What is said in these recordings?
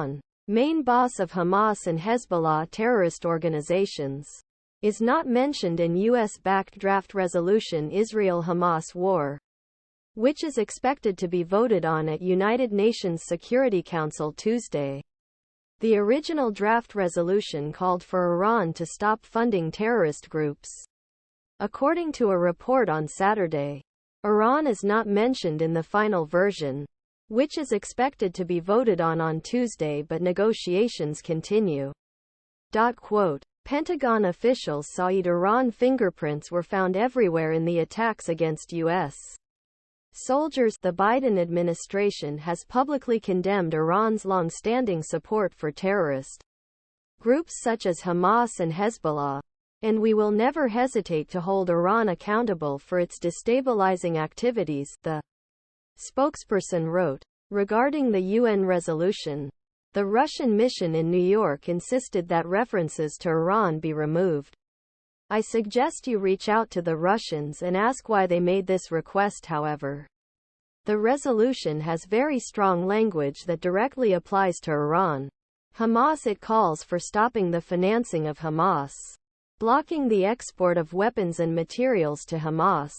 Iran, main boss of Hamas and Hezbollah terrorist organizations, is not mentioned in U.S.-backed draft resolution Israel-Hamas war, which is expected to be voted on at United Nations Security Council Tuesday. The original draft resolution called for Iran to stop funding terrorist groups. According to a report on Saturday, Iran is not mentioned in the final version, which is expected to be voted on Tuesday, but negotiations continue. Pentagon officials said Iran fingerprints were found everywhere in the attacks against U.S. soldiers. The Biden administration has publicly condemned Iran's long-standing support for terrorist groups such as Hamas and Hezbollah, and we will never hesitate to hold Iran accountable for its destabilizing activities, the spokesperson wrote. Regarding the UN resolution, the Russian mission in New York insisted that references to Iran be removed. I suggest you reach out to the Russians and ask why they made this request. However, the resolution has very strong language that directly applies to Iran. Hamas. It calls for stopping the financing of Hamas, blocking the export of weapons and materials to Hamas,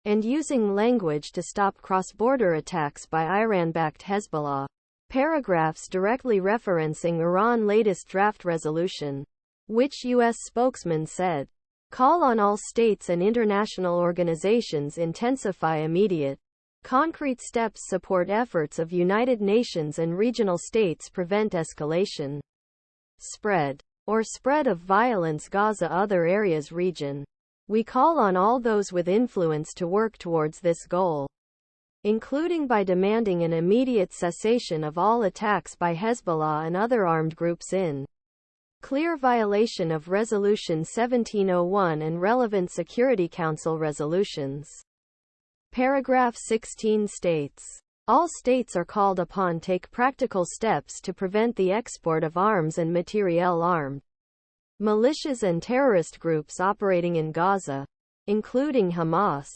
and using language to stop cross-border attacks by Iran-backed Hezbollah. Paragraphs directly referencing Iran's latest draft resolution, which U.S. spokesman said, call on all states and international organizations intensify immediate, concrete steps support efforts of United Nations and regional states prevent escalation, spread of violence Gaza other areas region. We call on all those with influence to work towards this goal, including by demanding an immediate cessation of all attacks by Hezbollah and other armed groups in clear violation of Resolution 1701 and relevant Security Council resolutions. Paragraph 16 states, all states are called upon to take practical steps to prevent the export of arms and materiel armed militias and terrorist groups operating in Gaza, including Hamas.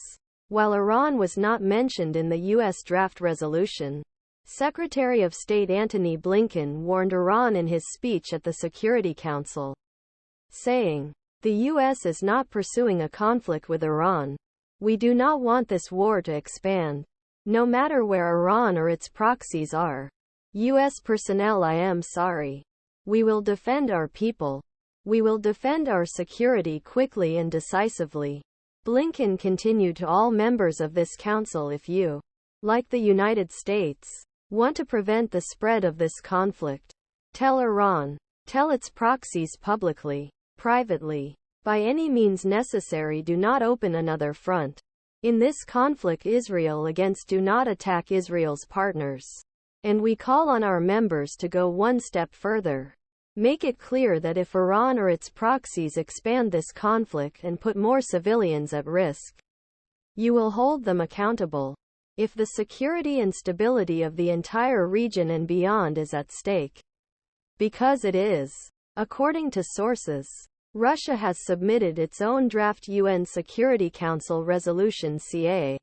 While Iran was not mentioned in the U.S. draft resolution, Secretary of State Antony Blinken warned Iran in his speech at the Security Council, saying, the U.S. is not pursuing a conflict with Iran. We do not want this war to expand, no matter where Iran or its proxies are. U.S. personnel. I am sorry. We will defend our people. We will defend our security quickly and decisively. Blinken continued to all members of this council, if you, like the United States, want to prevent the spread of this conflict, tell Iran, tell its proxies publicly, privately, by any means necessary, do not open another front in this conflict Israel against, do not attack Israel's partners. And we call on our members to go one step further. Make it clear that if Iran or its proxies expand this conflict and put more civilians at risk, you will hold them accountable. If the security and stability of the entire region and beyond is at stake, because it is. According to sources, Russia has submitted its own draft UN Security Council resolution ca.